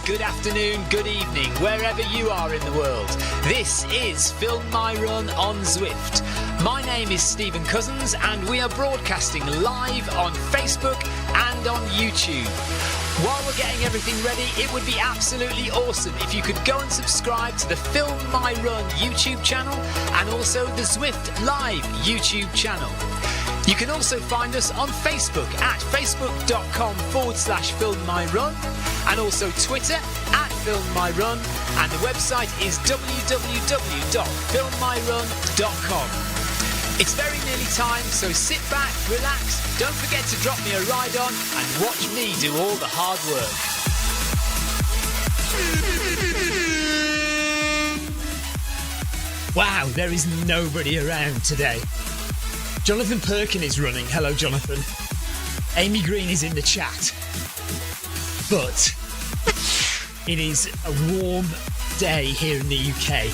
good afternoon, good evening, wherever you are in the world. This is Film My Run on Zwift. My name is Stephen Cousins and we are broadcasting live on Facebook and on YouTube. While we're getting everything ready, it would be absolutely awesome if you could go and subscribe to the Film My Run YouTube channel and also the Zwift Live YouTube channel. You can also find us on Facebook at facebook.com/filmmyrun and also Twitter at filmmyrun, and the website is www.filmmyrun.com. It's very nearly time, so sit back, relax, don't forget to drop me a ride on and watch me do all the hard work. Wow, there is nobody around today. Jonathan Perkin is running. Hello, Jonathan. Amy Green is in the chat. But it is a warm day here in the UK.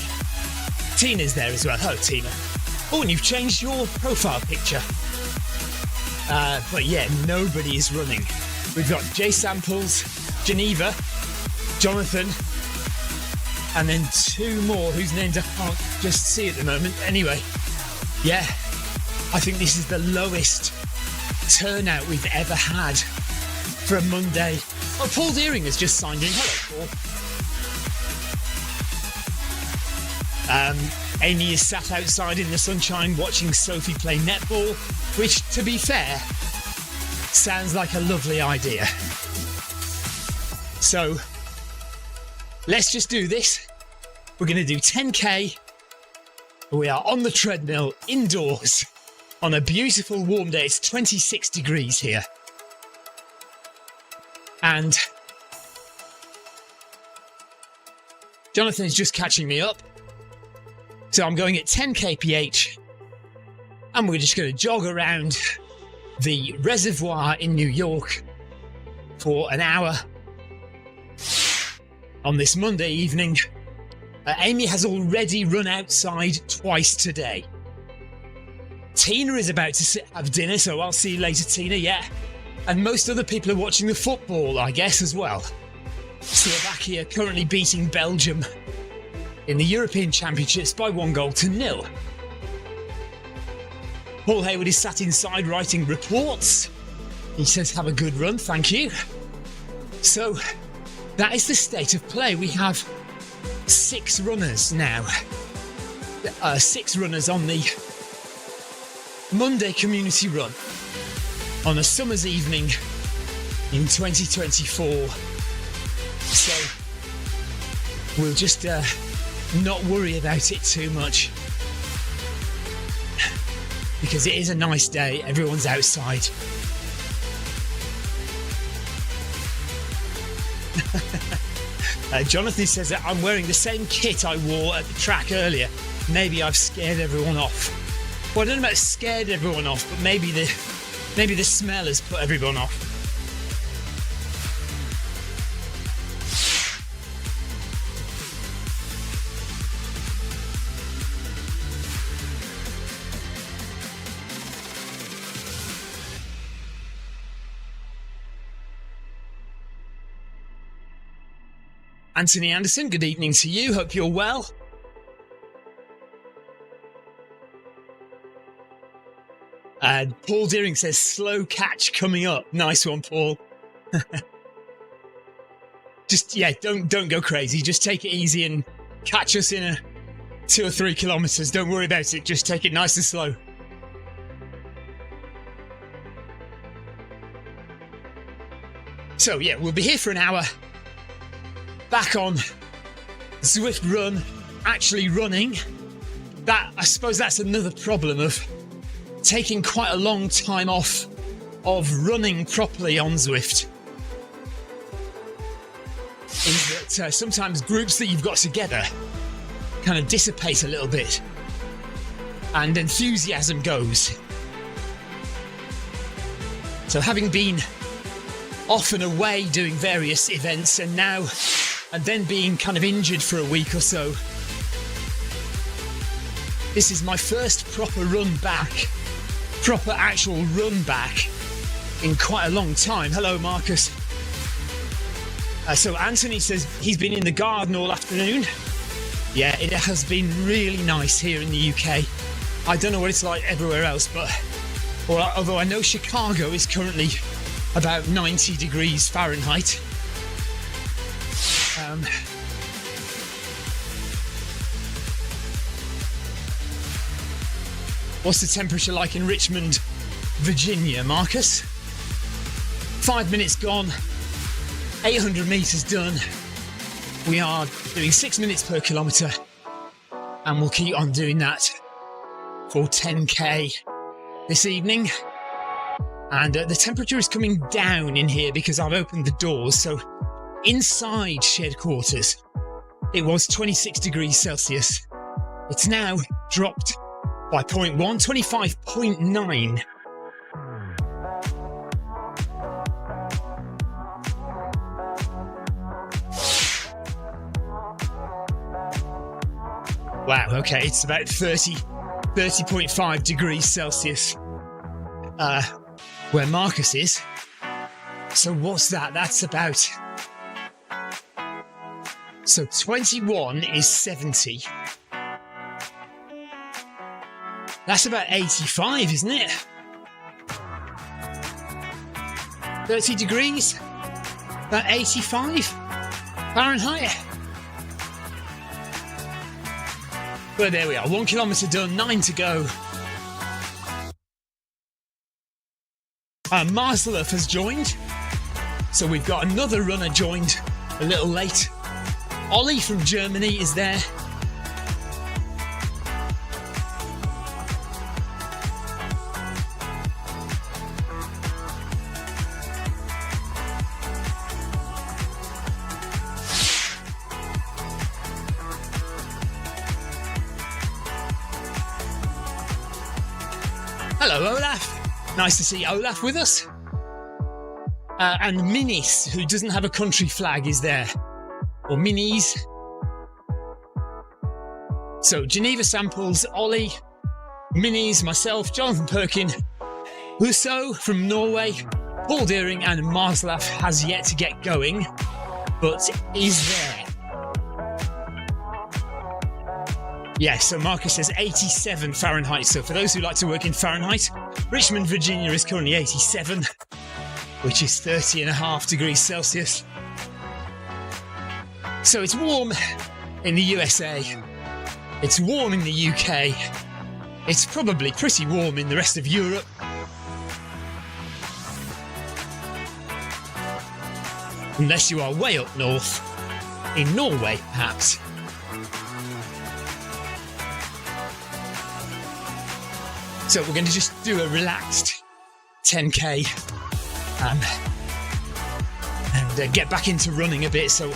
Tina's there as well. Hello, Tina. Oh, and you've changed your profile picture. But yeah, nobody is running. We've got Jay Samples, Geneva, Jonathan, and then two more whose names I can't just see at the moment. Anyway, yeah. I think this is the lowest turnout we've ever had for a Monday. Oh, Paul Deering has just signed in. Hello, Paul. Amy is sat outside in the sunshine watching Sophie play netball, which, to be fair, sounds like a lovely idea. So, let's just do this. We're going to do 10k. We are on the treadmill indoors. On a beautiful warm day. It's 26 degrees here. And Jonathan is just catching me up. So I'm going at 10 kph. And we're just going to jog around the reservoir in New York for an hour on this Monday evening. Amy has already run outside twice today. Tina is about to have dinner, so I'll see you later, Tina, yeah. And most other people are watching the football, I guess, as well. Slovakia currently beating Belgium in the European Championships by 1-0. Paul Hayward is sat inside writing reports. He says, have a good run, thank you. So, that is the state of play. We have 6 runners now. 6 runners on the Monday community run on a summer's evening in 2024. So we'll just not worry about it too much because it is a nice day. Everyone's outside. Jonathan says that I'm wearing the same kit I wore at the track earlier. Maybe I've scared everyone off. Well, I don't know about scared everyone off, but maybe the smell has put everyone off. Anthony Anderson, good evening to you. Hope you're well. Paul Deering says, slow catch coming up. Nice one, Paul. Just, yeah, don't go crazy. Just take it easy and catch us in 2 or 3 kilometres. Don't worry about it. Just take it nice and slow. So, yeah, we'll be here for an hour. Back on Zwift Run, actually running. I suppose that's another problem of taking quite a long time off of running properly on Zwift. Is that sometimes groups that you've got together kind of dissipate a little bit and enthusiasm goes. So having been off and away doing various events and then being kind of injured for a week or so, this is my first proper actual run back in quite a long time. Hello, Marcus. So Anthony says he's been in the garden all afternoon. Yeah, it has been really nice here in the UK. I don't know what it's like everywhere else, but although I know Chicago is currently about 90 degrees Fahrenheit. What's the temperature like in Richmond, Virginia, Marcus? 5 minutes gone, 800 metres done. We are doing 6 minutes per kilometre, and we'll keep on doing that for 10k this evening. And the temperature is coming down in here because I've opened the doors. So inside shed quarters, it was 26 degrees Celsius. It's now dropped by 0.1, 25.9. Wow, okay, it's about 30.5 degrees Celsius where Marcus is. So what's that? That's about... So 21 is 70. That's about 85, isn't it? 30 degrees? About 85 Fahrenheit? Well, there we are. 1 kilometre done, 9 to go. Marcelov has joined. So we've got another runner joined a little late. Ollie from Germany is there. Hello, Olaf. Nice to see Olaf with us. And Minis, who doesn't have a country flag, is there. Or Minis. So, Geneva Samples, Ollie, Minis, myself, Jonathan Perkin, Husso from Norway, Paul Deering, and Marslav has yet to get going, but is there. Yeah, so Marcus says 87 Fahrenheit. So for those who like to work in Fahrenheit, Richmond, Virginia is currently 87, which is 30.5 degrees Celsius. So it's warm in the USA. It's warm in the UK. It's probably pretty warm in the rest of Europe. Unless you are way up north, in Norway perhaps. So we're going to just do a relaxed 10k and get back into running a bit. So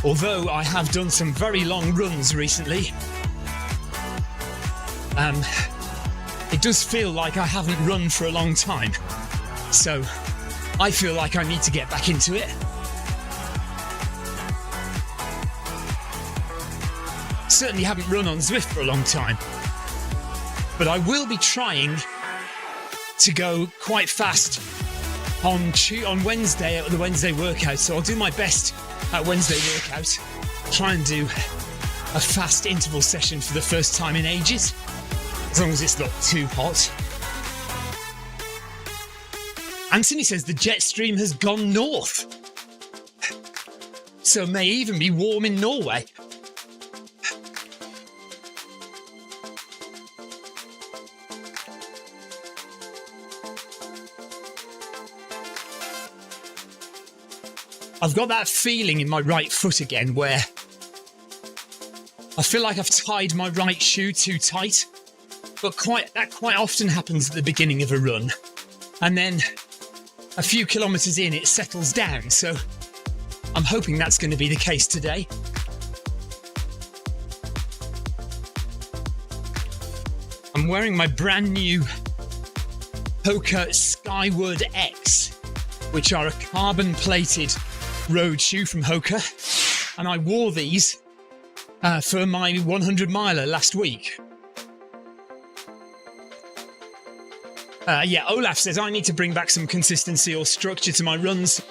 although I have done some very long runs recently, it does feel like I haven't run for a long time. So I feel like I need to get back into it. Certainly haven't run on Zwift for a long time. But I will be trying to go quite fast on Wednesday at the Wednesday workout. So I'll do my best at Wednesday workout. Try and do a fast interval session for the first time in ages, as long as it's not too hot. Anthony says the jet stream has gone north, so may even be warm in Norway. I've got that feeling in my right foot again where I feel like I've tied my right shoe too tight, but that quite often happens at the beginning of a run, and then a few kilometres in it settles down, so I'm hoping that's going to be the case today. I'm wearing my brand new Hoka Skyward X, which are a carbon plated road shoe from Hoka, and I wore these for my 100 miler last week. Yeah, Olaf says I need to bring back some consistency or structure to my runs.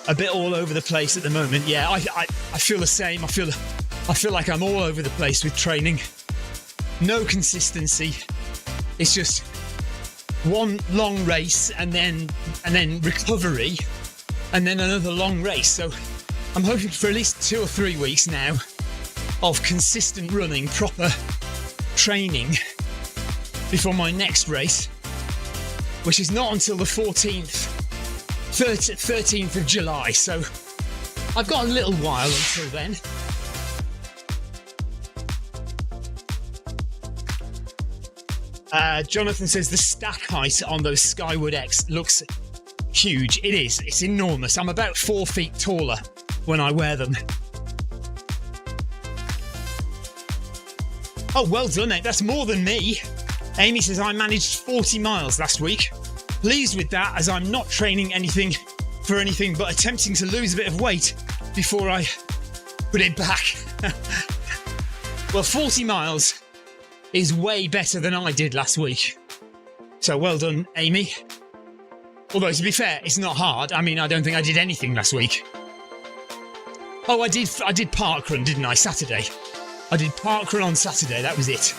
a bit all over the place at the moment. Yeah, I feel the same. I feel like I'm all over the place with training. No consistency. It's just one long race and then recovery and then another long race. So I'm hoping for at least 2 or 3 weeks now of consistent running, proper training before my next race, which is not until the 13th of July. So I've got a little while until then. Jonathan says the stack height on those Skyward X looks huge. It is. It's enormous. I'm about 4 feet taller when I wear them. Oh, well done, Ed. That's more than me. Amy says I managed 40 miles last week. Pleased with that, as I'm not training for anything but attempting to lose a bit of weight before I put it back. Well, 40 miles is way better than I did last week. So well done, Amy. Although, to be fair, it's not hard. I mean, I don't think I did anything last week. Oh, I did parkrun, didn't I? Saturday. I did parkrun on Saturday, that was it.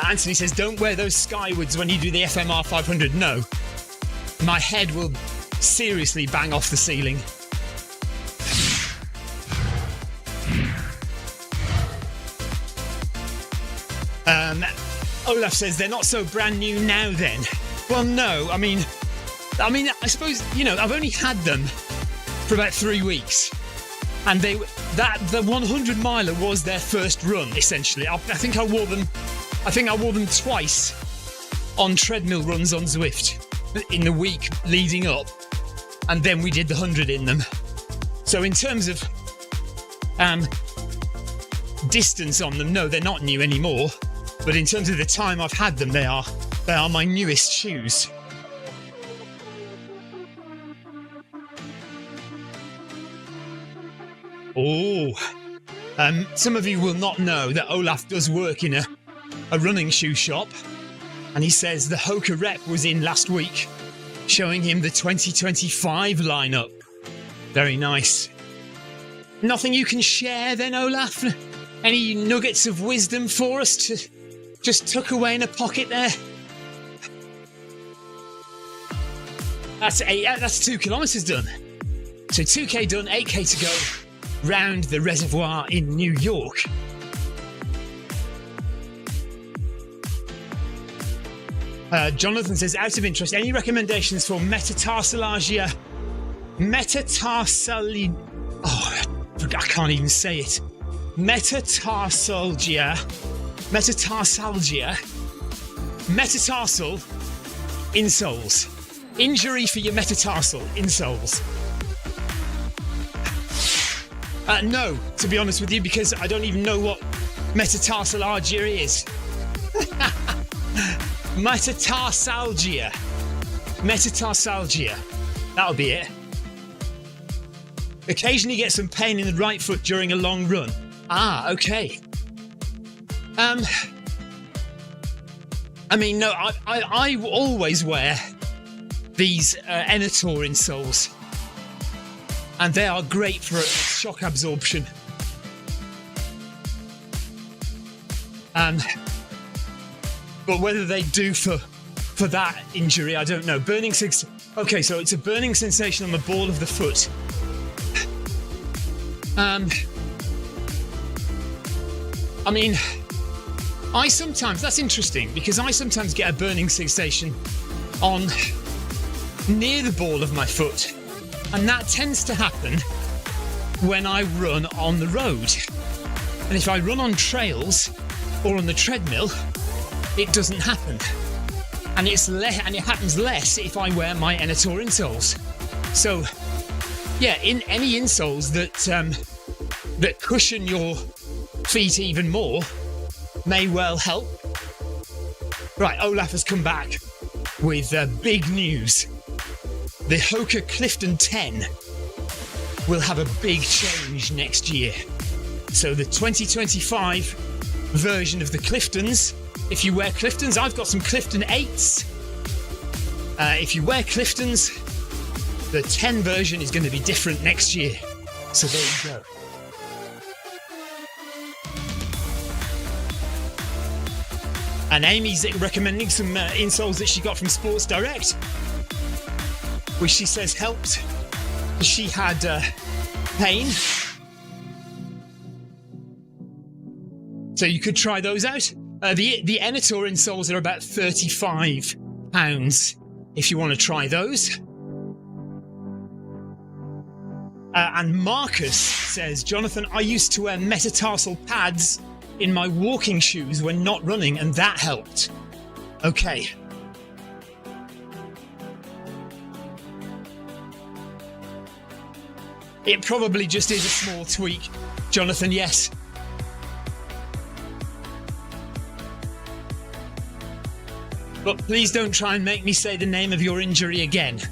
Anthony says, don't wear those Skywards when you do the FMR 500. No, my head will seriously bang off the ceiling. Olaf says they're not so brand new now then. Well, no, I mean, I suppose, I've only had them for about 3 weeks. And the 100 miler was their first run, essentially. I think I wore them twice on treadmill runs on Zwift in the week leading up, and then we did the 100 in them. So in terms of distance on them, no, they're not new anymore. But in terms of the time I've had them, they are my newest shoes. Oh, some of you will not know that Olaf does work in a running shoe shop, and he says the Hoka rep was in last week, showing him the 2025 lineup. Very nice. Nothing you can share then, Olaf? Any nuggets of wisdom for us to just tuck away in a pocket there? That's 2 kilometres done. So 2k done, 8k to go round the reservoir in New York. Jonathan says, out of interest, any recommendations for metatarsalgia? Oh, I can't even say it. Metatarsal insoles. Injury for your metatarsal insoles. No, to be honest with you, because I don't even know what metatarsalgia is. Metatarsalgia. That'll be it. Occasionally get some pain in the right foot during a long run. Ah, okay. No, I always wear these Enator insoles, and they are great for shock absorption. But whether they do for that injury, I don't know. Okay, so it's a burning sensation on the ball of the foot. That's interesting, because I sometimes get a burning sensation near the ball of my foot, and that tends to happen when I run on the road. And if I run on trails or on the treadmill, it doesn't happen. And it happens less if I wear my Enator insoles. So, yeah, in any insoles that cushion your feet even more may well help. Right, Olaf has come back with big news. the Hoka Clifton 10 will have a big change next year. So the 2025 version of the Cliftons, if you wear Cliftons, I've got some Clifton 8s. If you wear Cliftons, the 10 version is going to be different next year. So there you go. And Amy's recommending some insoles that she got from Sports Direct, which she says helped. She had pain. So you could try those out. The Enator insoles are about £35 if you want to try those. And Marcus says, Jonathan, I used to wear metatarsal pads in my walking shoes when not running, and that helped. Okay. It probably just is a small tweak, Jonathan, yes. But please don't try and make me say the name of your injury again.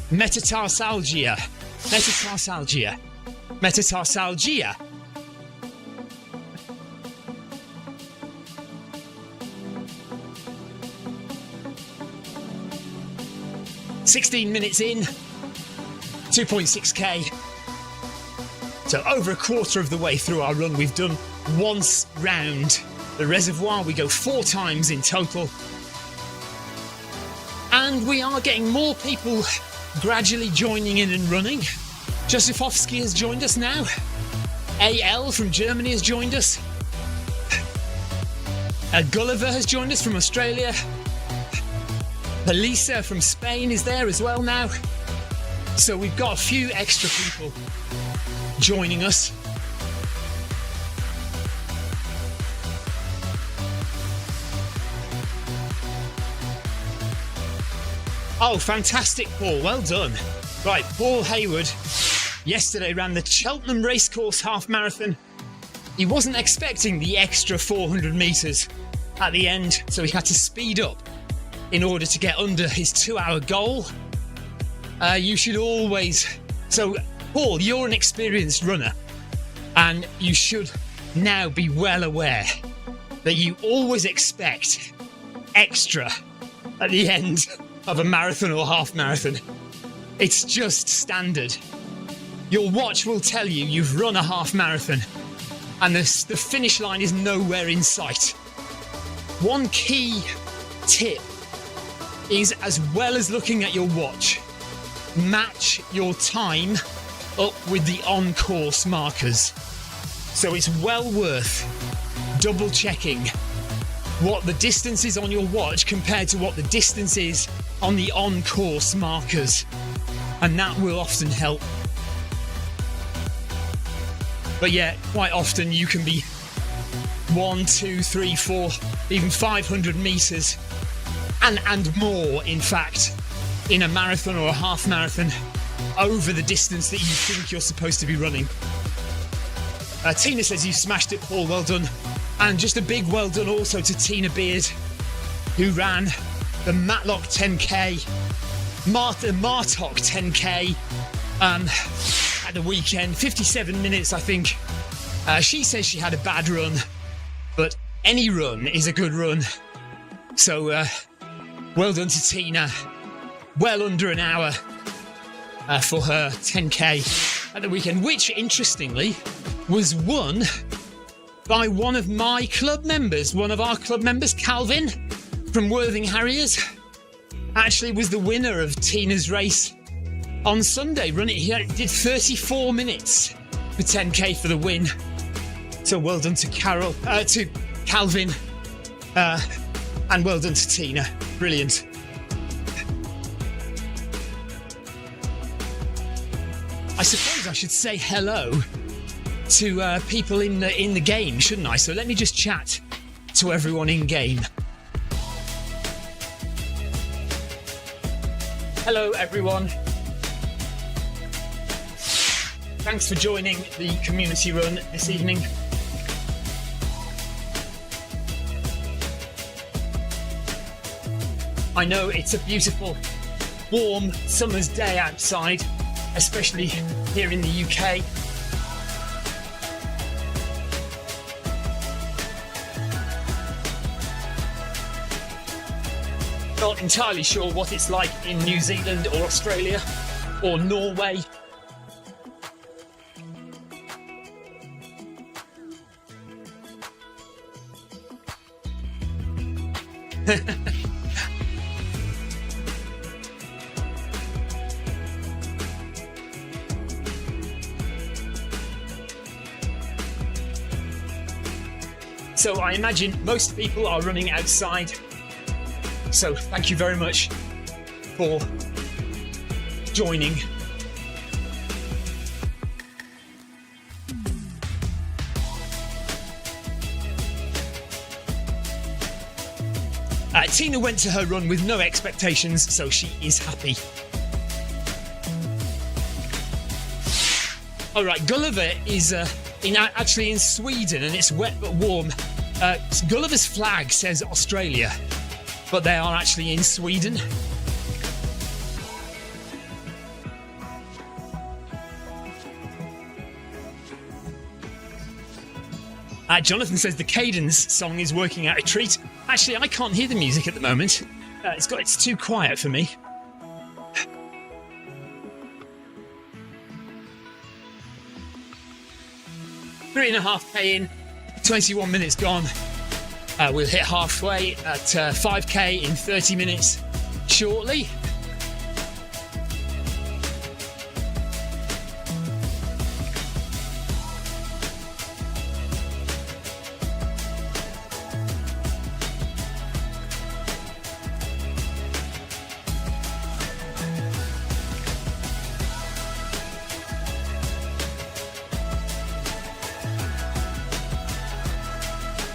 Metatarsalgia. Metatarsalgia. Metatarsalgia. "16 minutes in, 2.6k. So over a quarter of the way through our run, we've done once round the reservoir. We go 4 times in total. And we are getting more people gradually joining in and running. Josefowski has joined us now. AL from Germany has joined us. Gulliver has joined us from Australia. Elisa from Spain is there as well now. So we've got a few extra people joining us. Oh, fantastic, Paul. Well done. Right, Paul Hayward yesterday ran the Cheltenham Racecourse half marathon. He wasn't expecting the extra 400 metres at the end, so he had to speed up in order to get under his 2-hour goal. You should always... So, Paul, you're an experienced runner, and you should now be well aware that you always expect extra at the end of a marathon or half marathon. It's just standard. Your watch will tell you you've run a half marathon, and the finish line is nowhere in sight. One key tip is, as well as looking at your watch, match your time up with the on-course markers. So it's well worth double checking what the distance is on your watch compared to what the distance is on the on-course markers, and that will often help. But yeah, quite often you can be 1, 2, 3, 4, even 500 metres and more, in fact, in a marathon or a half marathon over the distance that you think you're supposed to be running. Tina says you smashed it, Paul, well done. And just a big well done also to Tina Beard, who ran the Matlock 10k, Martok 10k at the weekend, 57 minutes I think. She says she had a bad run, but any run is a good run. So well done to Tina. Well under an hour for her 10k at the weekend, which interestingly was won by one of my club members, one of our club members, Calvin from Worthing Harriers. Actually was the winner of Tina's race on Sunday. He did 34 minutes for 10k for the win. So well done to to Calvin, and well done to Tina. Brilliant. I suppose I should say hello to people in the game, shouldn't I? So let me just chat to everyone in game. Hello, everyone. Thanks for joining the community run this evening. I know it's a beautiful warm summer's day outside, especially here in the UK. Not entirely sure what it's like in New Zealand or Australia or Norway. So I imagine most people are running outside. So thank you very much for joining. Tina went to her run with no expectations, so she is happy. All right, Gulliver is actually in Sweden, and it's wet but warm. Gulliver's flag says Australia, but they are actually in Sweden. Jonathan says the Cadence song is working out a treat. Actually, I can't hear the music at the moment. It's too quiet for me. Three and a half K in, 21 minutes gone. We'll hit halfway at 5K in 30 minutes shortly.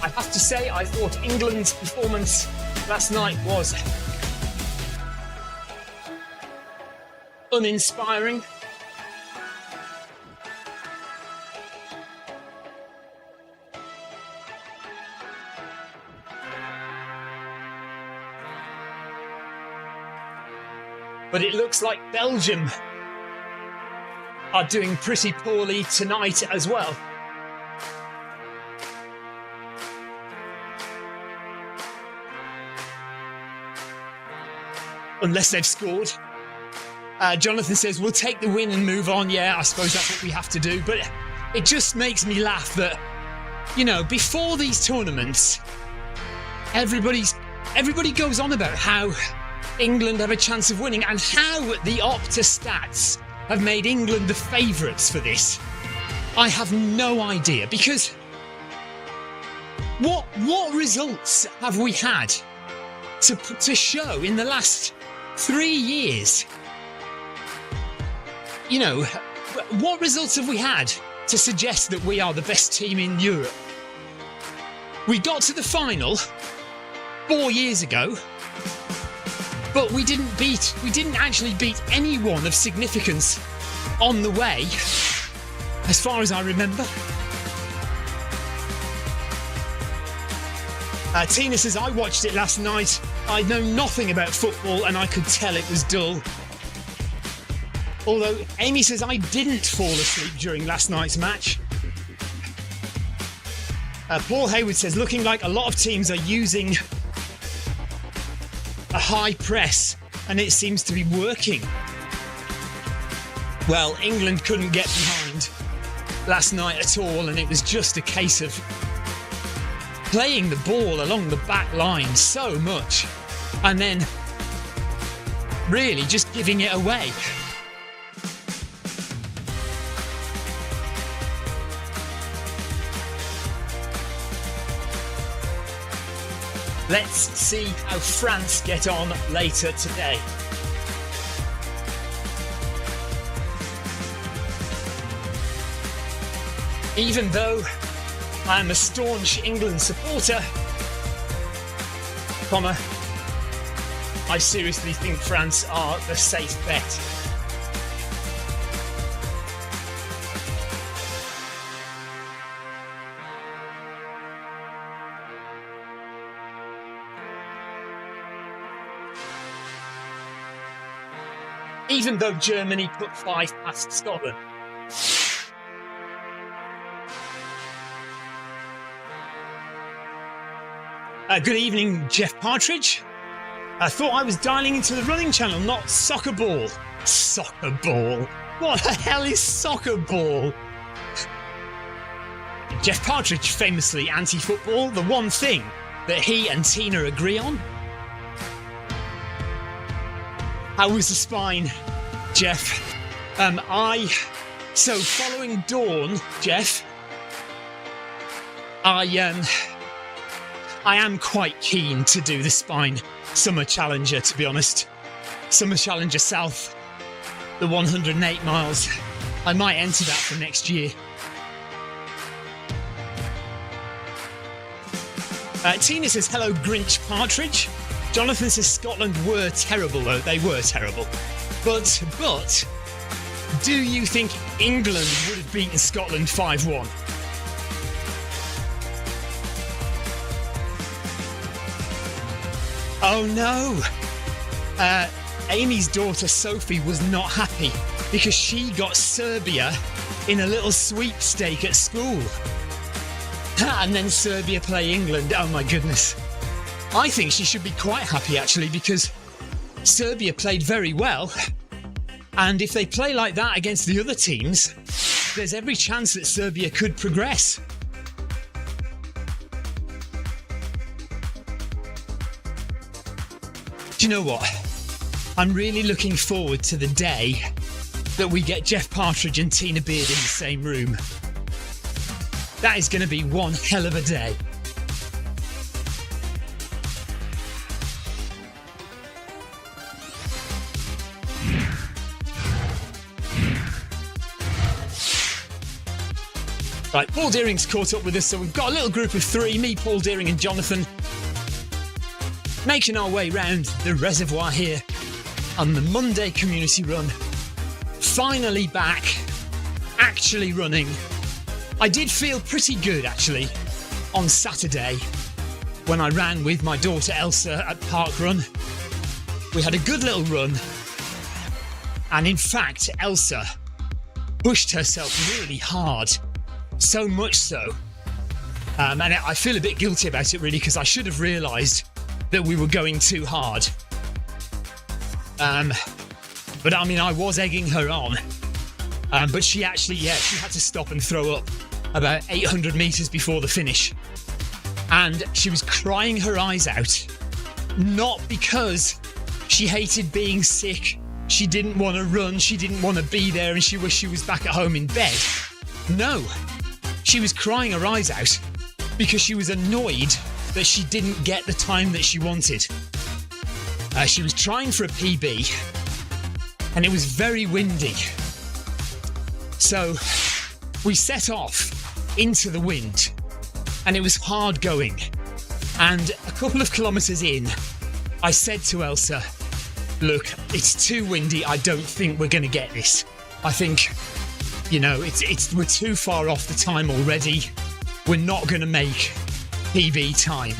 I have to say, I thought England's performance last night was uninspiring. But it looks like Belgium are doing pretty poorly tonight as well. Unless they've scored. Jonathan says, we'll take the win and move on. Yeah, I suppose that's what we have to do. But it just makes me laugh that, you know, before these tournaments, everybody goes on about how England have a chance of winning and how the Opta stats have made England the favourites for this. I have no idea, because what results have we had to show in the last 3 years? You know, what results have we had to suggest that we are the best team in Europe? We got to the final 4 years ago, but we didn't actually beat anyone of significance on the way, as far as I remember. Tina says, I watched it last night. I know nothing about football and I could tell it was dull. Although Amy says, I didn't fall asleep during last night's match. Paul Hayward says, looking like a lot of teams are using a high press and it seems to be working. Well, England couldn't get behind last night at all, and it was just a case of playing the ball along the back line so much and then really just giving it away. Let's see how France get on later today. Even though I am a staunch England supporter, I seriously think France are the safe bet. even though Germany put 5 past Scotland. Good evening, Jeff Partridge. I thought I was dialing into the running channel, not soccer ball. Soccer ball? What the hell is soccer ball? Jeff Partridge, famously anti-football, the one thing that he and Tina agree on. How was the spine, Jeff? So following Dawn, Jeff, I am quite keen to do the Spine Summer Challenger, to be honest. Summer Challenger South, the 108 miles. I might enter that for next year. Tina says, hello, Grinch Partridge. Jonathan says Scotland were terrible, though. They were terrible. But, do you think England would have beaten Scotland 5-1? Oh no! Amy's daughter Sophie was not happy because she got Serbia in a little sweepstake at school. And then Serbia play England. Oh my goodness. I think she should be quite happy actually, because Serbia played very well. And if they play like that against the other teams, there's every chance that Serbia could progress. Do you know what? I'm really looking forward to the day that we get Jeff Partridge and Tina Beard in the same room. That is going to be one hell of a day. Right, Paul Deering's caught up with us, so we've got a little group of 3, me, Paul Deering and Jonathan, making our way round the reservoir here on the Monday community run. Finally back, actually running. I did feel pretty good actually on Saturday when I ran with my daughter Elsa at Park Run. We had a good little run, and in fact Elsa pushed herself really hard, so much so, and I feel a bit guilty about it really, because I should have realised that we were going too hard. But I mean, I was egging her on, but she actually, she had to stop and throw up about 800 metres before the finish. And she was crying her eyes out, not because she hated being sick, she didn't want to run, she didn't want to be there, and she wished she was back at home in bed. No, she was crying her eyes out because she was annoyed that she didn't get the time that she wanted. She was trying for a PB and it was very windy. So we set off into the wind and it was hard going. And a couple of kilometres in, I said to Elsa, look, it's too windy. I don't think we're going to get this. I think, you know, we're too far off the time already. We're not going to make PB time.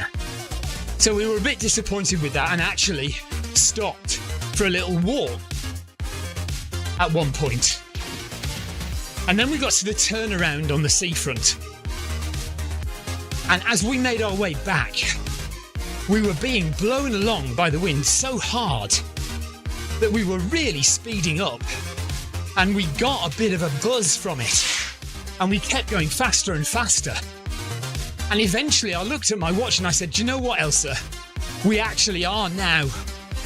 So we were a bit disappointed with that and actually stopped for a little walk at one point. And then we got to the turnaround on the seafront. And as we made our way back, we were being blown along by the wind so hard that we were really speeding up, and we got a bit of a buzz from it, and we kept going faster and faster. And eventually I looked at my watch and I said, do you know what, Elsa? We actually are now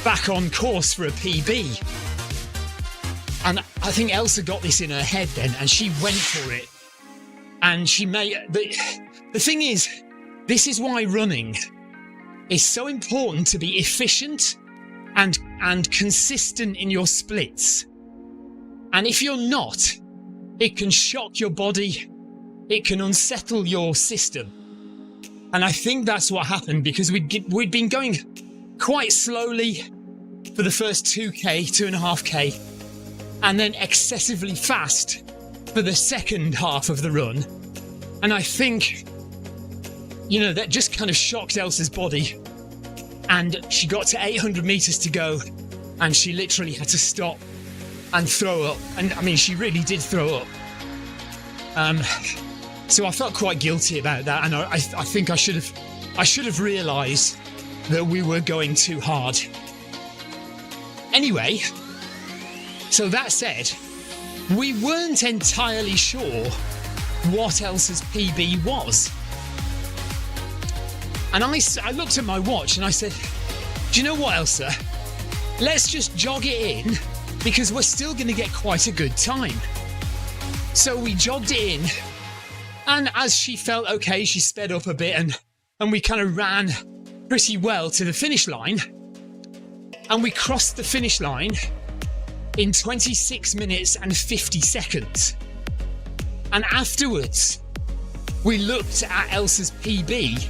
back on course for a PB. And I think Elsa got this in her head then, and she went for it. And she made... The thing is, this is why running is so important, to be efficient and consistent in your splits. And if you're not, it can shock your body, it can unsettle your system. And I think that's what happened, because we'd been going quite slowly for the first 2k, 2.5k, and then excessively fast for the second half of the run. And I think, you know, that just kind of shocked Elsa's body. And she got to 800 metres to go, and she literally had to stop and throw up. And I mean, she really did throw up. So I felt quite guilty about that, and I think I should have realised that we were going too hard. Anyway, so that said, we weren't entirely sure what Elsa's PB was. And I looked at my watch and I said, do you know what, Elsa? Let's just jog it in, because we're still going to get quite a good time. So we jogged it in, and as she felt okay, she sped up a bit, and we kind of ran pretty well to the finish line. And we crossed the finish line in 26 minutes and 50 seconds. And afterwards, we looked at Elsa's PB,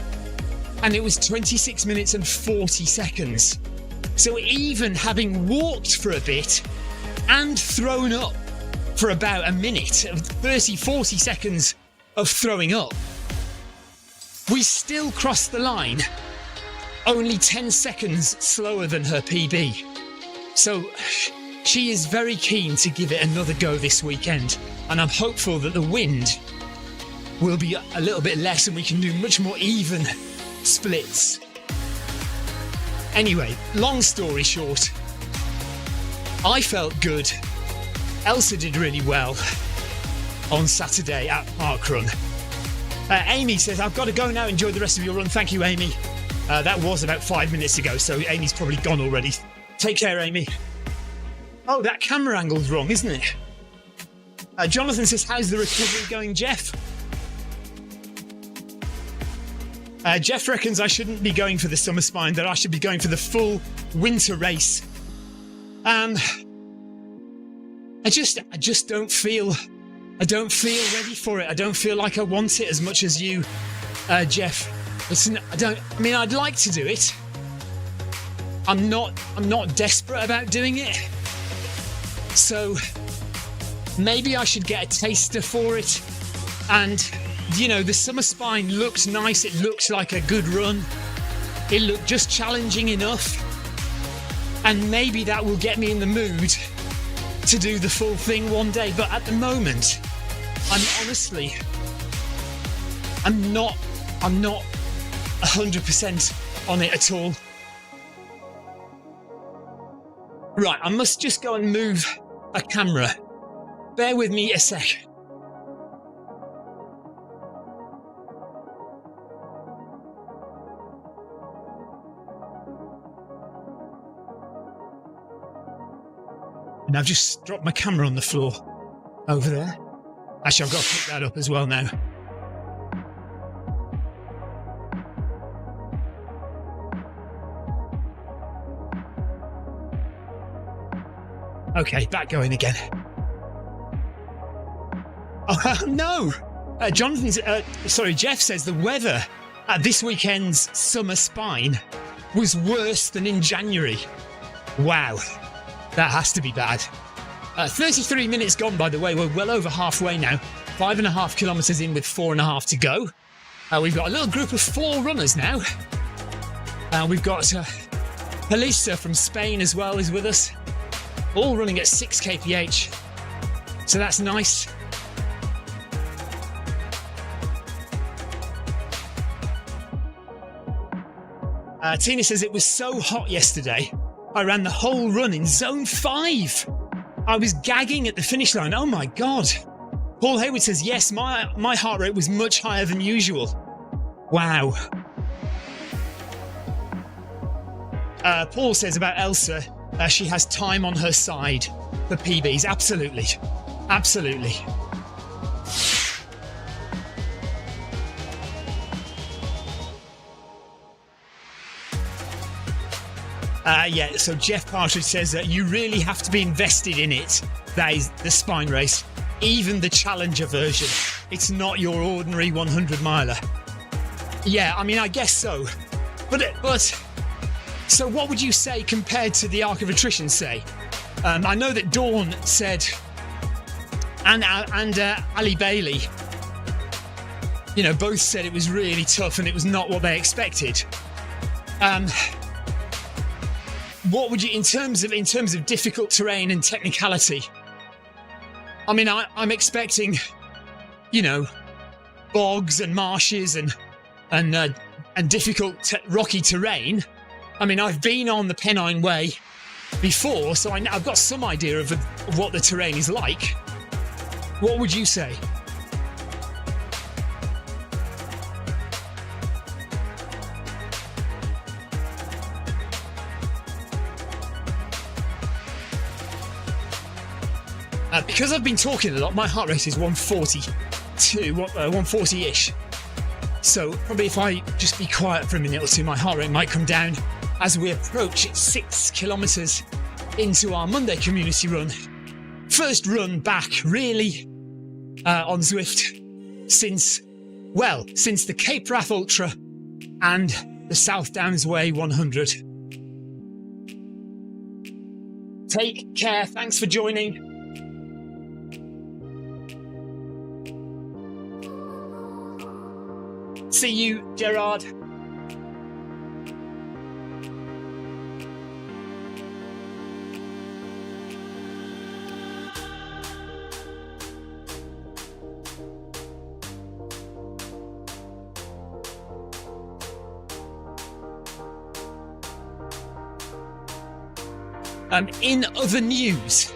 and it was 26 minutes and 40 seconds. So even having walked for a bit and thrown up for about a minute, of 30, 40 seconds of throwing up, we still crossed the line only 10 seconds slower than her PB. So she is very keen to give it another go this weekend, and I'm hopeful that the wind will be a little bit less and we can do much more even splits. Anyway, long story short, I felt good. Elsa did really well on Saturday at Parkrun. Amy says, I've got to go now. Enjoy the rest of your run. Thank you, Amy. That was about 5 minutes ago, so Amy's probably gone already. Take care, Amy. Oh, that camera angle's wrong, isn't it? Jonathan says, how's the recovery going, Jeff? Jeff reckons I shouldn't be going for the summer spine, that I should be going for the full winter race. I just don't feel ready for it. I don't feel like I want it as much as you, Jeff. I'd like to do it. I'm not desperate about doing it. So maybe I should get a taster for it. And you know, the summer spine looked nice. It looked like a good run. It looked just challenging enough. And maybe that will get me in the mood to do the full thing one day. But at the moment, I'm not 100% on it at all. Right, I must just go and move a camera. Bear with me a sec. And I've just dropped my camera on the floor over there. Actually, I've got to pick that up as well now. Okay, back going again. Oh, no! Jeff says the weather at this weekend's summer spine was worse than in January. Wow, that has to be bad. 33 minutes gone, by the way. We're well over halfway now. 5.5 kilometres in with 4.5 to go. We've got a little group of 4 runners now. We've got Elisa from Spain as well is with us. All running at 6 kph. So that's nice. Tina says, it was so hot yesterday. I ran the whole run in zone 5. I was gagging at the finish line. Oh my God. Paul Hayward says, yes, my heart rate was much higher than usual. Wow. Paul says about Elsa, she has time on her side for PBs. Absolutely. Absolutely. Yeah, so Jeff Partridge says that you really have to be invested in it. That is the spine race, even the challenger version. It's not your ordinary 100 miler. Yeah, I mean, I guess so. But so what would you say compared to the Arc of Attrition, say? I know that Dawn said, and Ali Bailey, you know, both said it was really tough and it was not what they expected. what would you, in terms of difficult terrain and technicality? I mean, I'm expecting, bogs and marshes and difficult rocky terrain. I mean, I've been on the Pennine Way before, so I've got some idea of what the terrain is like. What would you say? Because I've been talking a lot, my heart rate is 140-ish. So probably if I just be quiet for a minute or two, my heart rate might come down as we approach 6 kilometres into our Monday community run. First run back, really, on Zwift since the Cape Wrath Ultra and the South Downs Way 100. Take care. Thanks for joining. See you, Gerard. In other news,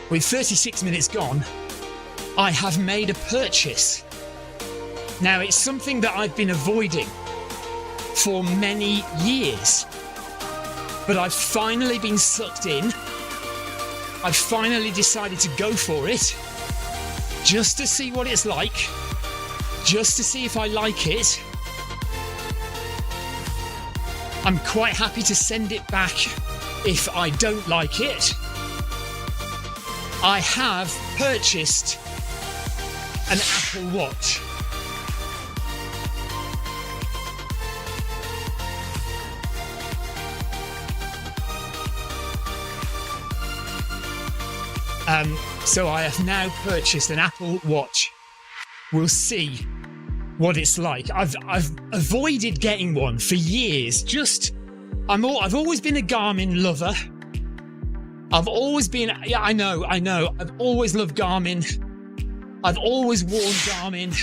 with 36 minutes gone, I have made a purchase. Now, it's something that I've been avoiding for many years, but I've finally been sucked in. I've finally decided to go for it, just to see what it's like, just to see if I like it. I'm quite happy to send it back if I don't like it. I have purchased an Apple Watch. So I have now purchased an Apple Watch. We'll see what it's like. I've avoided getting one for years. I've always been a Garmin lover. I've always been, I know. I've always loved Garmin. I've always worn Garmin.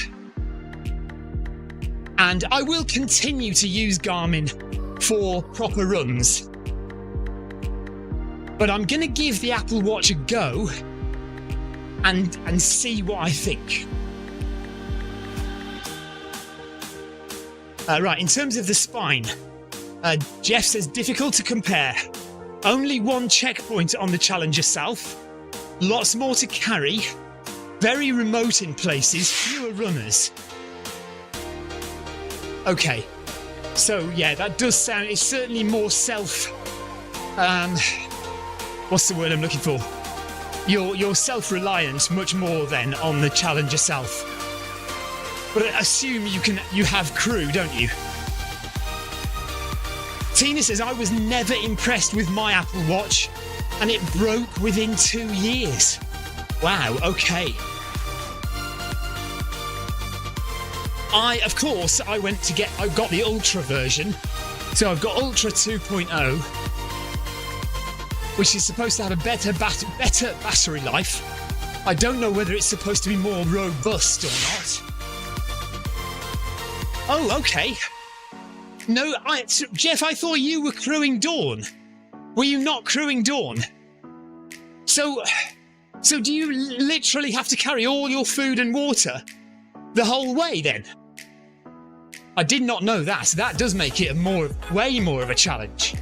And I will continue to use Garmin for proper runs. But I'm going to give the Apple Watch a go and see what I think. Right, in terms of the spine, Jeff says difficult to compare. Only one checkpoint on the Challenger South. Lots more to carry. Very remote in places. Fewer runners. Okay. So, yeah, that does sound... It's certainly more self... what's the word I'm looking for? You're self-reliant much more than on the Challenger South. But I assume you have crew, don't you? Tina says, I was never impressed with my Apple Watch and it broke within 2 years. Wow, okay. I got the Ultra version. So I've got Ultra 2.0, which is supposed to have a better battery life. I don't know whether it's supposed to be more robust or not. Oh, okay. No, Jeff, I thought you were crewing Dawn. Were you not crewing Dawn? So do you literally have to carry all your food and water the whole way then? I did not know that. So that does make it way more of a challenge.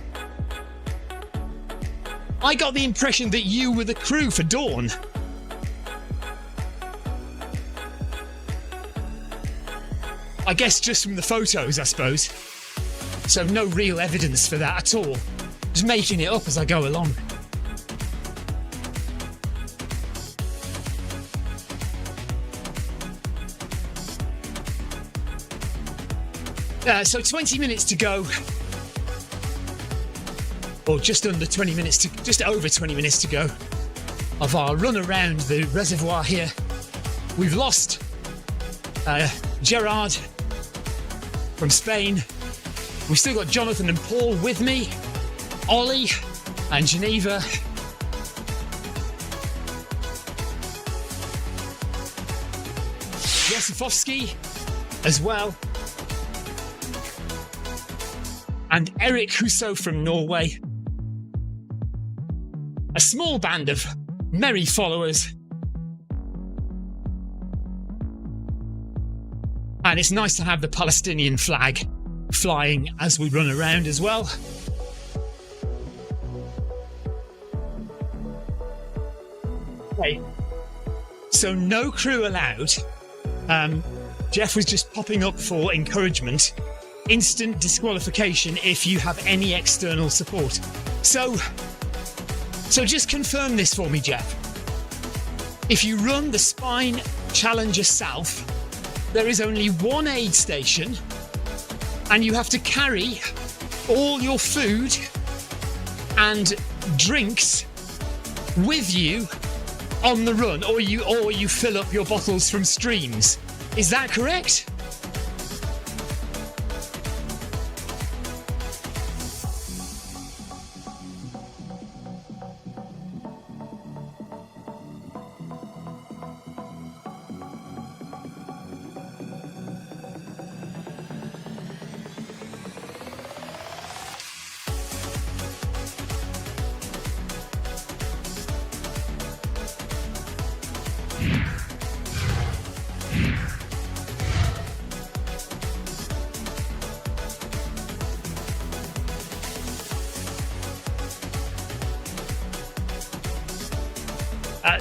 I got the impression that you were the crew for Dawn. I guess just from the photos, I suppose. So no real evidence for that at all. Just making it up as I go along. So 20 minutes to go. Or just over 20 minutes to go of our run around the reservoir here. We've lost Gerard from Spain. We've still got Jonathan and Paul with me. Ollie, and Geneva. Josefowski as well. And Eric Husso from Norway. A small band of merry followers. And it's nice to have the Palestinian flag flying as we run around as well. Okay, so no crew allowed. Jeff was just popping up for encouragement. Instant disqualification if you have any external support. So just confirm this for me, Jeff. If you run the Spine Challenger South, there is only one aid station and you have to carry all your food and drinks with you on the run, or you fill up your bottles from streams. Is that correct?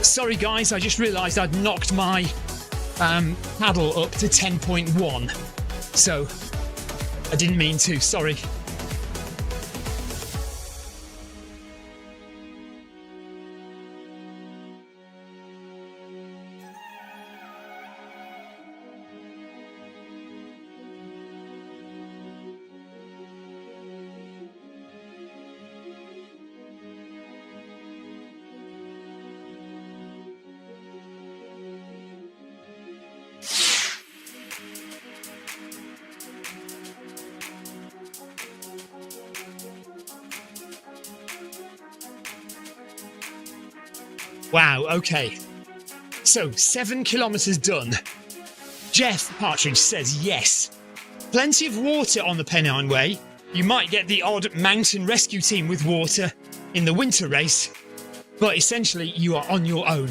Sorry guys, I just realised I'd knocked my paddle up to 10.1, so I didn't mean to, sorry. Wow, okay. So, 7 kilometres done. Jeff Partridge says yes. Plenty of water on the Pennine Way. You might get the odd mountain rescue team with water in the winter race, but essentially you are on your own.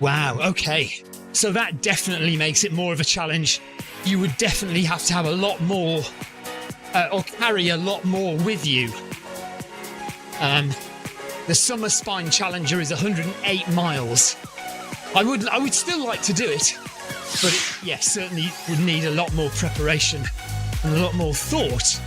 Wow, okay. So that definitely makes it more of a challenge. You would definitely have to have a lot more, or carry a lot more with you. The Summer Spine Challenger is 108 miles. I would still like to do it, but it, certainly would need a lot more preparation and a lot more thought.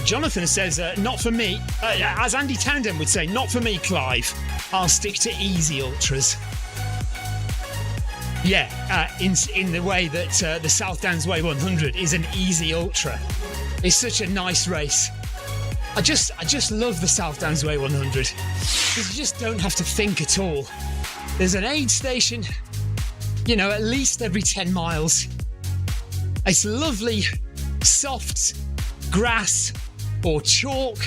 Jonathan says, not for me. As Andy Townsend would say, not for me, Clive. I'll stick to easy ultras. Yeah, in the way that the South Downs Way 100 is an easy ultra. It's such a nice race. I just love the South Downs Way 100 because you just don't have to think at all. There's an aid station, you know, at least every 10 miles. It's lovely, soft grass or chalk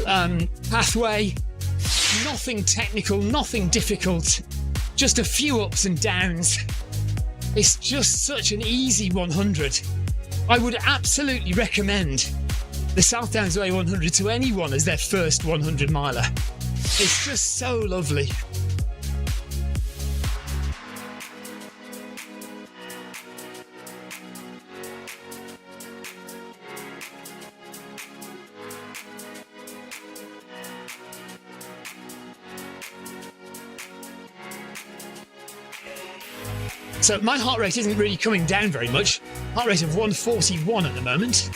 pathway. Nothing technical, nothing difficult. Just a few ups and downs. It's just such an easy 100. I would absolutely recommend the South Downs Way 100 to anyone as their first 100 miler. It's just so lovely. So my heart rate isn't really coming down very much. Heart rate of 141 at the moment.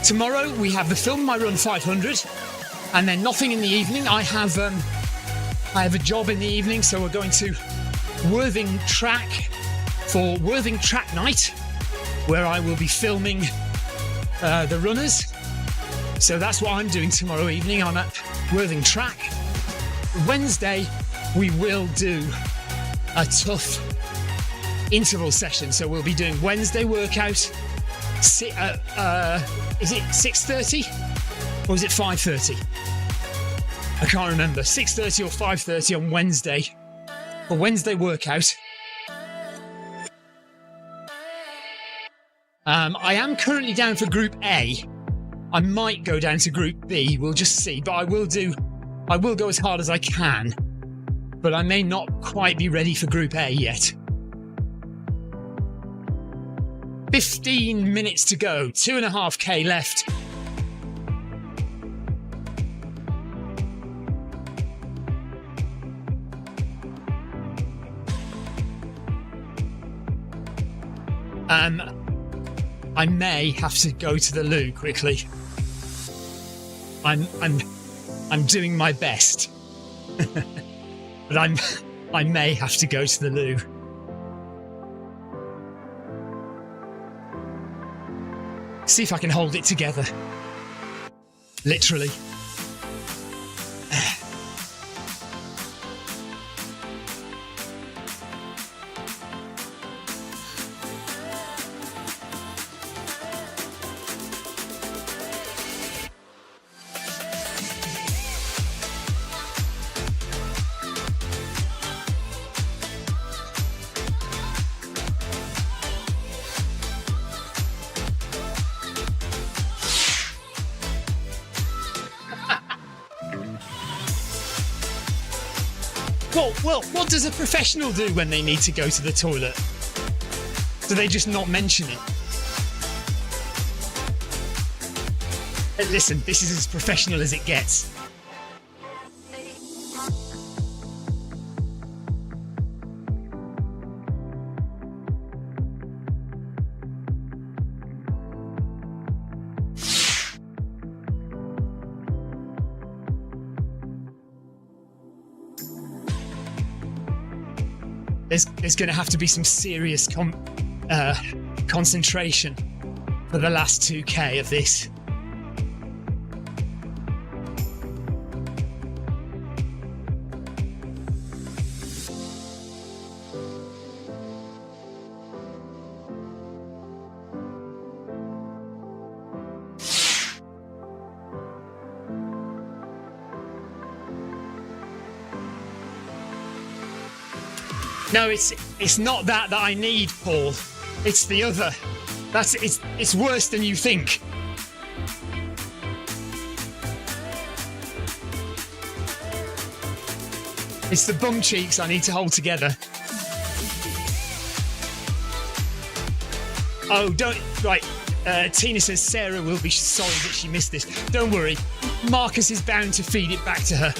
Tomorrow we have the Film My Run 500 and then nothing in the evening. I have a job in the evening, so we're going to Worthing Track for Worthing Track Night, where I will be filming the runners. So that's what I'm doing tomorrow evening. I'm at Worthing Track. Wednesday, we will do a tough interval session. So we'll be doing Wednesday workout. Is it 6:30 or is it 5:30? I can't remember. 6:30 or 5:30 on Wednesday for Wednesday workout. I am currently down for Group A. I might go down to Group B. We'll just see. But I will go as hard as I can. But I may not quite be ready for Group A yet. 15 minutes to go. 2.5k left. I may have to go to the loo quickly. I'm doing my best. But I may have to go to the loo. See if I can hold it together. Literally. Well, what does a professional do when they need to go to the toilet? Do they just not mention it? Listen, this is as professional as it gets. There's going to have to be some serious concentration for the last 2k of this. No, it's not that I need, Paul. It's the other. It's worse than you think. It's the bum cheeks I need to hold together. Oh, don't... Right. Tina says Sarah will be sorry that she missed this. Don't worry. Marcus is bound to feed it back to her.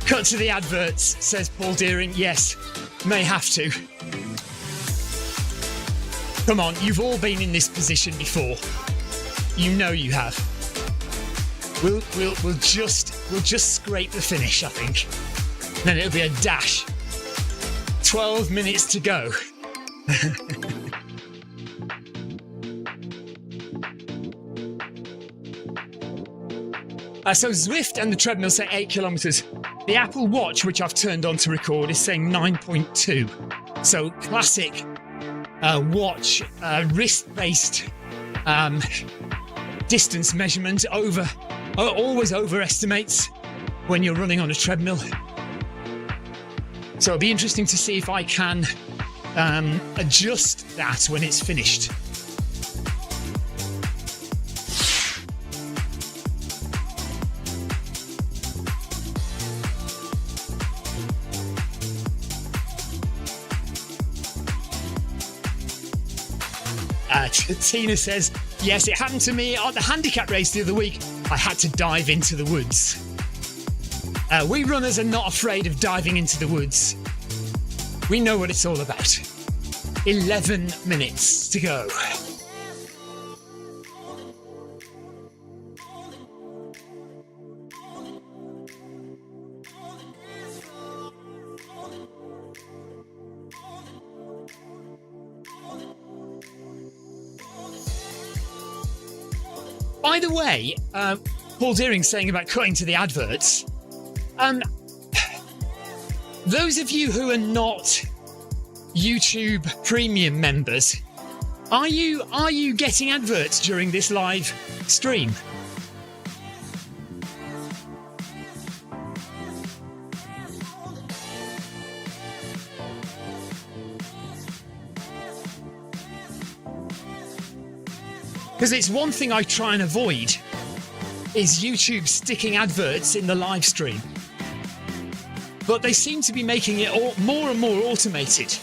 Cut to the adverts, says Paul Deering. Yes, may have to. Come on, you've all been in this position before. You know you have. We'll just scrape the finish, I think. Then it'll be a dash. 12 minutes to go. So Zwift and the treadmill say 8 kilometres. The Apple Watch, which I've turned on to record, is saying 9.2. So classic watch, wrist-based distance measurement always overestimates when you're running on a treadmill. So it'll be interesting to see if I can adjust that when it's finished. Tina says, yes, it happened to me at the handicap race the other week. I had to dive into the woods. We runners are not afraid of diving into the woods. We know what it's all about. 11 minutes to go. By the way, Paul Deering saying about cutting to the adverts. those of you who are not YouTube Premium members, are you getting adverts during this live stream? Because it's one thing I try and avoid is YouTube sticking adverts in the live stream. But they seem to be making it more and more automated.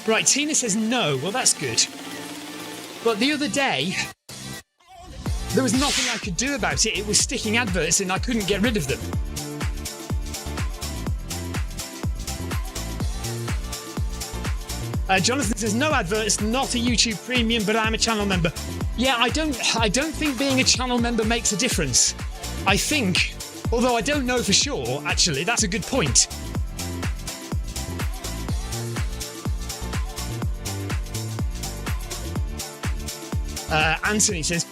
Right, Tina says no. Well, that's good. But the other day, there was nothing I could do about it. It was sticking adverts in. I couldn't get rid of them. Jonathan says no adverts, not a YouTube Premium, but I'm a channel member. Yeah, I don't think being a channel member makes a difference. I think, although I don't know for sure, actually, that's a good point. Anthony says,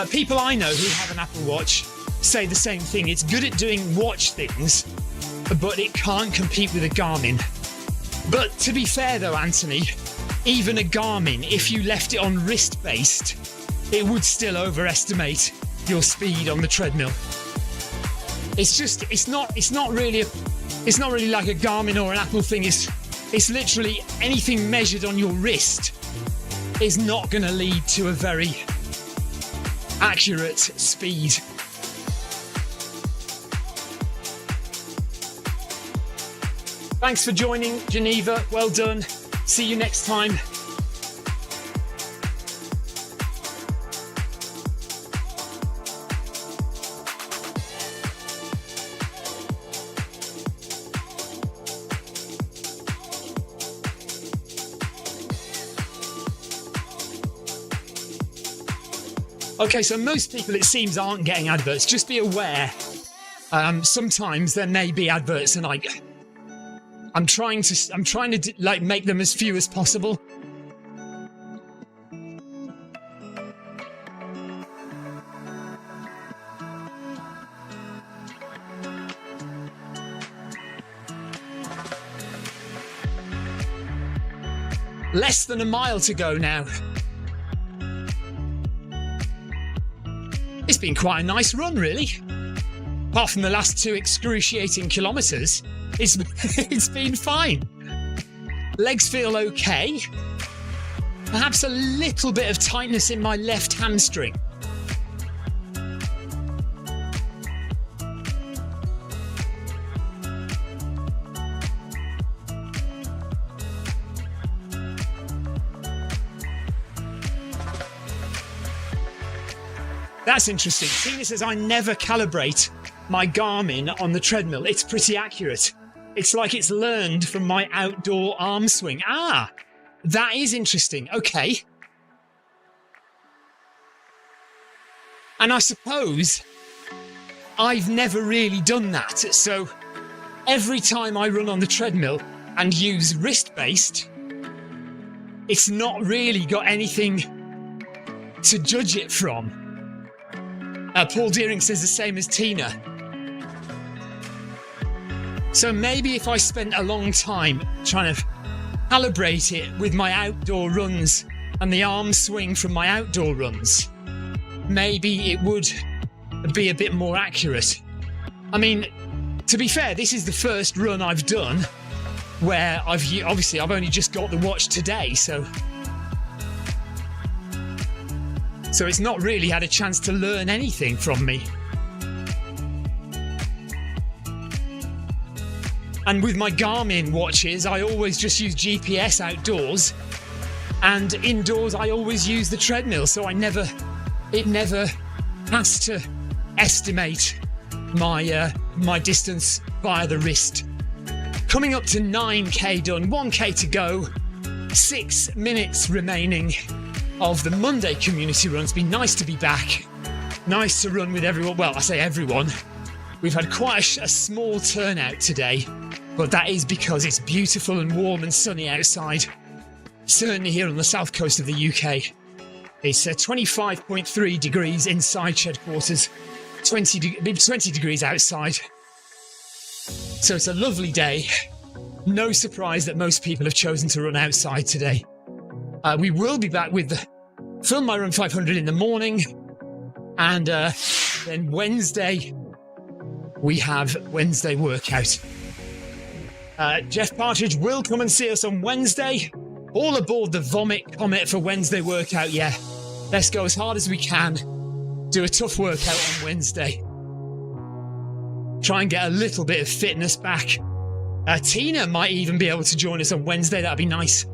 people I know who have an Apple Watch say the same thing. It's good at doing watch things, but it can't compete with a Garmin. But to be fair though, Anthony, even a Garmin, if you left it on wrist-based, it would still overestimate your speed on the treadmill. It's not really like a Garmin or an Apple thing. It's literally anything measured on your wrist is not going to lead to a very accurate speed. Thanks for joining, Geneva. Well done. See you next time. Okay, so most people, it seems, aren't getting adverts. Just be aware. Sometimes there may be adverts, and I'm trying to like make them as few as possible. Less than a mile to go now. It's been quite a nice run, really. Apart from the last 2 excruciating kilometres, it's been fine. Legs feel okay. Perhaps a little bit of tightness in my left hamstring. That's interesting. Tina says, I never calibrate my Garmin on the treadmill. It's pretty accurate. It's like it's learned from my outdoor arm swing. Ah, that is interesting. Okay. And I suppose I've never really done that. So every time I run on the treadmill and use wrist-based, it's not really got anything to judge it from. Paul Deering says the same as Tina. So maybe if I spent a long time trying to calibrate it with my outdoor runs and the arm swing from my outdoor runs, maybe it would be a bit more accurate. I mean, to be fair, this is the first run I've done where I've only just got the watch today, so it's not really had a chance to learn anything from me. And with my Garmin watches, I always just use GPS outdoors, and indoors I always use the treadmill, so it never has to estimate my distance via the wrist. Coming up to 9k done, 1k to go, 6 minutes remaining of the Monday community run. It's been nice to be back. Nice to run with everyone. Well, I say everyone. We've had quite a small turnout today, but that is because it's beautiful and warm and sunny outside. Certainly here on the south coast of the UK. It's 25.3 degrees inside shed quarters, 20 degrees outside. So it's a lovely day. no surprise that most people have chosen to run outside today. We will be back with the Film My Run 500 in the morning, and then Wednesday we have Wednesday workout. Jeff Partridge will come and see us on Wednesday. All aboard the Vomit Comet for Wednesday workout. Yeah, let's go as hard as we can. Do a tough workout on Wednesday. Try and get a little bit of fitness back. Tina might even be able to join us on Wednesday. That'd be nice.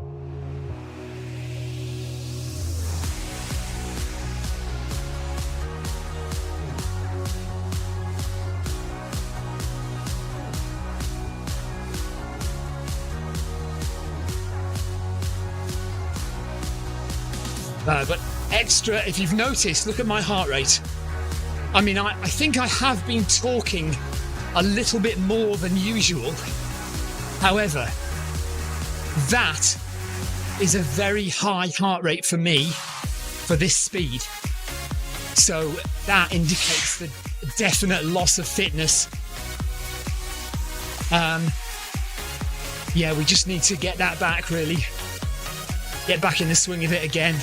But extra, if you've noticed, look at my heart rate. I mean, I think I have been talking a little bit more than usual. However, that is a very high heart rate for me for this speed. So that indicates the definite loss of fitness. Yeah, we just need to get that back, really. Get back in the swing of it again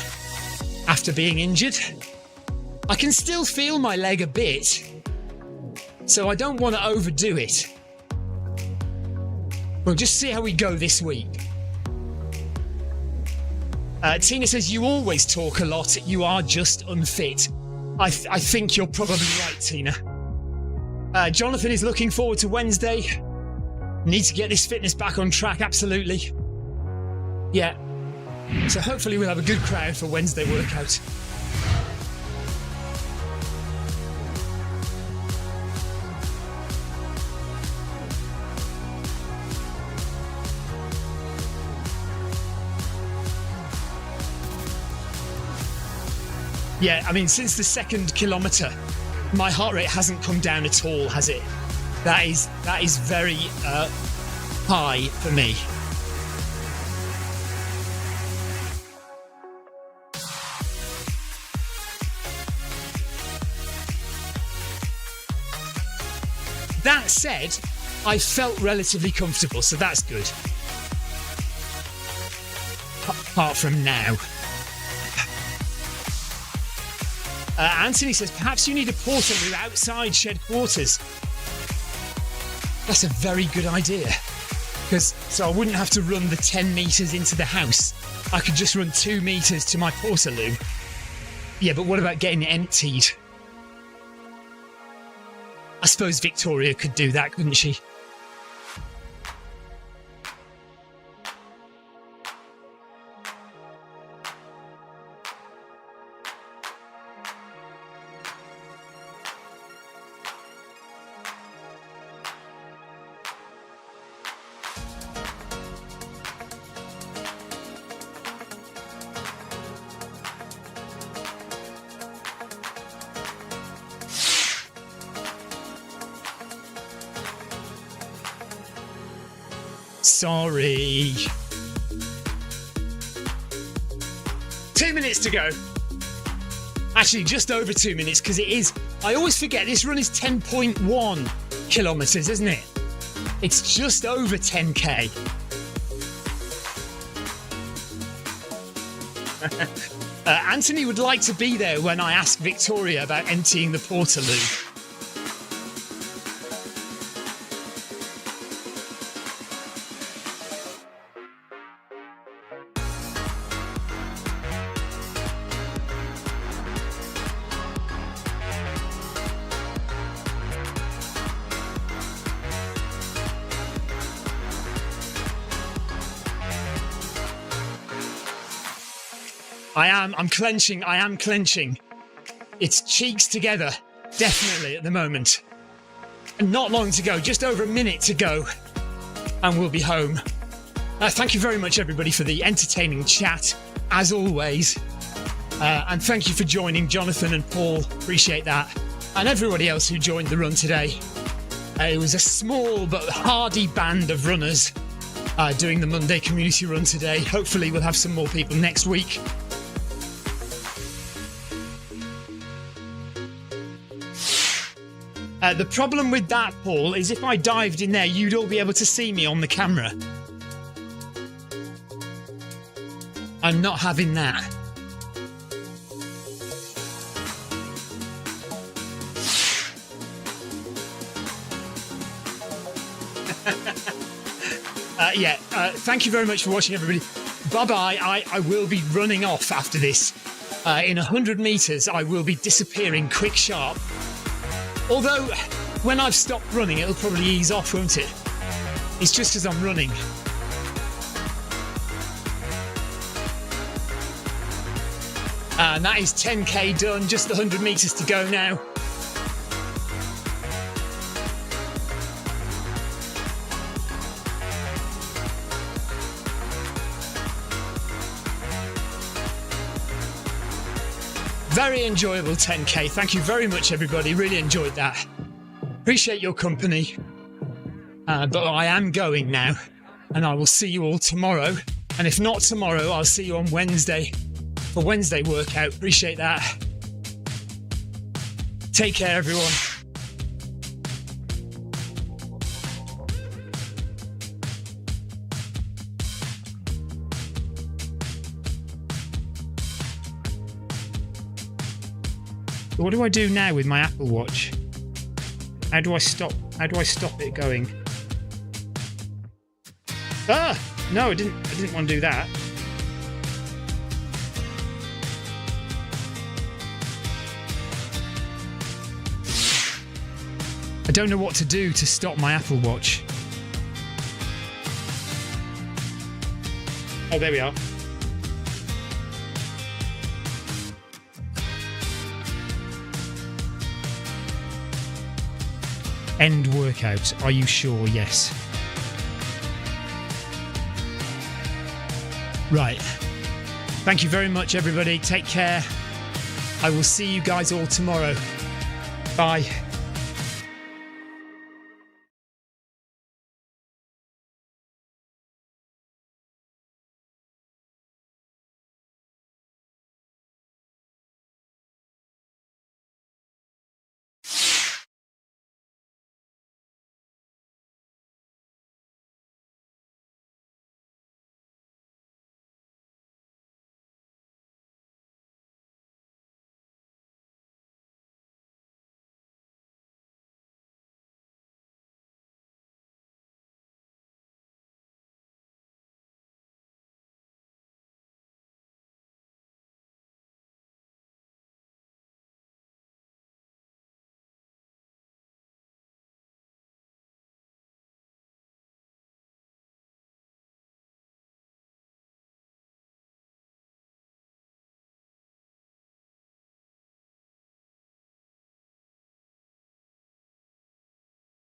after being injured. I can still feel my leg a bit, so I don't want to overdo it. We'll just see how we go this week. Tina says, you always talk a lot. You are just unfit. I think you're probably right, Tina. Jonathan is looking forward to Wednesday. Need to get this fitness back on track, absolutely. Yeah. So hopefully we'll have a good crowd for Wednesday workout. Yeah, I mean, since the second kilometre, my heart rate hasn't come down at all, has it? That is very high for me. That said, I felt relatively comfortable, so that's good. Apart from now. Anthony says, perhaps you need a portaloo outside shed quarters. That's a very good idea. So I wouldn't have to run the 10 metres into the house. I could just run 2 metres to my portaloo. Yeah, but what about getting it emptied? I suppose Victoria could do that, couldn't she? Sorry. 2 minutes to go. Actually, just over 2 minutes, because it is... I always forget, this run is 10.1 kilometres, isn't it? It's just over 10k. Anthony would like to be there when I ask Victoria about emptying the portaloo. I am clenching. It's cheeks together, definitely at the moment. And not long to go, just over a minute to go, and we'll be home. Thank you very much, everybody, for the entertaining chat, as always. And thank you for joining, Jonathan and Paul. Appreciate that. And everybody else who joined the run today. It was a small but hardy band of runners doing the Monday community run today. Hopefully we'll have some more people next week. The problem with that, Paul, is if I dived in there, you'd all be able to see me on the camera. I'm not having that. Thank you very much for watching, everybody. Bye-bye. I will be running off after this. In 100 metres, I will be disappearing quick sharp. Although, when I've stopped running, it'll probably ease off, won't it? It's just as I'm running. And that is 10k done, just the 100 metres to go now. Very enjoyable 10k. Thank you very much, everybody. Really enjoyed that. Appreciate your company. But I am going now, and I will see you all tomorrow. And if not tomorrow, I'll see you on Wednesday for Wednesday workout. Appreciate that. Take care, everyone. What do I do now with my Apple Watch? How do I stop it going? Ah! No, I didn't want to do that. I don't know what to do to stop my Apple Watch. Oh, there we are. End workout. Are you sure? Yes. Right. Thank you very much, everybody. Take care. I will see you guys all tomorrow. Bye.